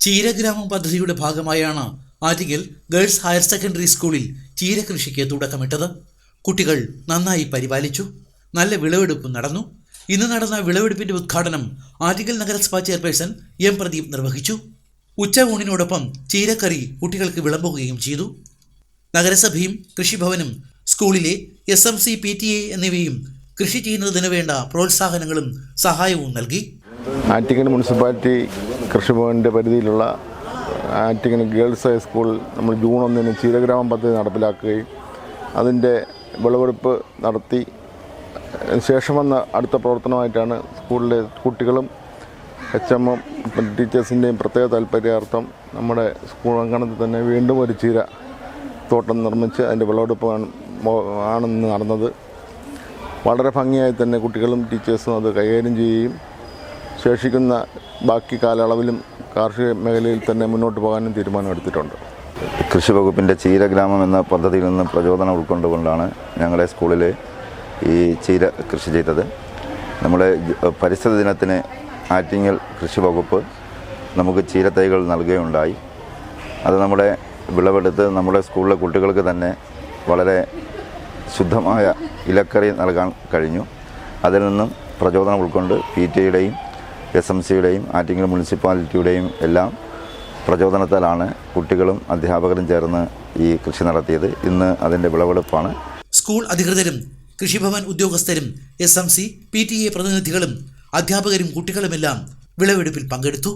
ചീരഗ്രാമം പദ്ധതിയുടെ ഭാഗമായാണ് Attingal girls higher secondary സ്കൂളിൽ ചീരകൃഷിക്ക് തുടക്കമിട്ടത്. കുട്ടികൾ നന്നായി പരിപാലിച്ചു. നല്ല വിളവെടുപ്പും നടന്നു. ഇന്ന് നടന്ന വിളവെടുപ്പിന്റെ ഉദ്ഘാടനം ആറ്റിങ്ങൽ നഗരസഭാ ചെയർപേഴ്സൺ എം പ്രദീപ് നിർവഹിച്ചു. ഉച്ചയൂണിനോടൊപ്പം ചീരക്കറി കുട്ടികൾക്ക് വിളമ്പുകയും ചെയ്തു. നഗരസഭയും കൃഷിഭവനും സ്കൂളിലെ SMC PTA എന്നിവയും കൃഷി ചെയ്യുന്നതിന് വേണ്ട പ്രോത്സാഹനങ്ങളും സഹായവും നൽകി. ആറ്റിങ്ങൽ മുനിസിപ്പാലിറ്റി കൃഷിഭവൻ്റെ പരിധിയിലുള്ള ആറ്റിങ്ങൽ ഗേൾസ് ഹൈസ്കൂൾ നമ്മൾ ജൂൺ 1 ചീരഗ്രാമം പദ്ധതി നടപ്പിലാക്കുകയും അതിൻ്റെ വിളവെടുപ്പ് നടത്തി ശേഷം വന്ന അടുത്ത പ്രവർത്തനമായിട്ടാണ് സ്കൂളിലെ കുട്ടികളും HM ടീച്ചേഴ്സിൻ്റെയും പ്രത്യേക താല്പര്യാർത്ഥം നമ്മുടെ സ്കൂൾ അങ്കണത്തിൽ തന്നെ വീണ്ടും ഒരു ചീര തോട്ടം നിർമ്മിച്ച് അതിൻ്റെ വിളവെടുപ്പ് ആണെന്ന് നടന്നത്. വളരെ ഭംഗിയായി തന്നെ കുട്ടികളും ടീച്ചേഴ്സും അത് കൈകാര്യം ചെയ്യുകയും ശേഷിക്കുന്ന ബാക്കി കാലയളവിലും കാർഷിക മേഖലയിൽ തന്നെ മുന്നോട്ട് പോകാനും തീരുമാനമെടുത്തിട്ടുണ്ട്. കൃഷി വകുപ്പിൻ്റെ ചീരഗ്രാമം എന്ന പദ്ധതിയിൽ നിന്ന് പ്രചോദനം ഉൾക്കൊണ്ടുകൊണ്ടാണ് ഞങ്ങളുടെ സ്കൂളിൽ ഈ ചീര കൃഷി ചെയ്തത്. നമ്മുടെ പരിസ്ഥിതി ദിനത്തിന് ആറ്റിങ്ങൽ കൃഷി വകുപ്പ് നമുക്ക് ചീരത്തൈകൾ നൽകുകയുണ്ടായി. അത് നമ്മുടെ വിളവെടുത്ത് നമ്മുടെ സ്കൂളിലെ കുട്ടികൾക്ക് തന്നെ വളരെ ശുദ്ധമായ ഇലക്കറി നൽകാൻ കഴിഞ്ഞു. അതിൽ നിന്നും പ്രചോദനം ഉൾക്കൊണ്ട് PTA-യുടെയും SMC-യുടെയും ആറ്റിങ്ങൽ മുനിസിപ്പാലിറ്റിയുടെയും എല്ലാം പ്രചോദനത്താലാണ് കുട്ടികളും അധ്യാപകരും ചേർന്ന് ഈ കൃഷി നടത്തിയത്. ഇന്ന് അതിൻ്റെ വിളവെടുപ്പാണ്. സ്കൂൾ അധികൃതരും കൃഷിഭവൻ ഉദ്യോഗസ്ഥരും SMC PTA പ്രതിനിധികളും അധ്യാപകരും കുട്ടികളുമെല്ലാം വിളവെടുപ്പിൽ പങ്കെടുത്തു.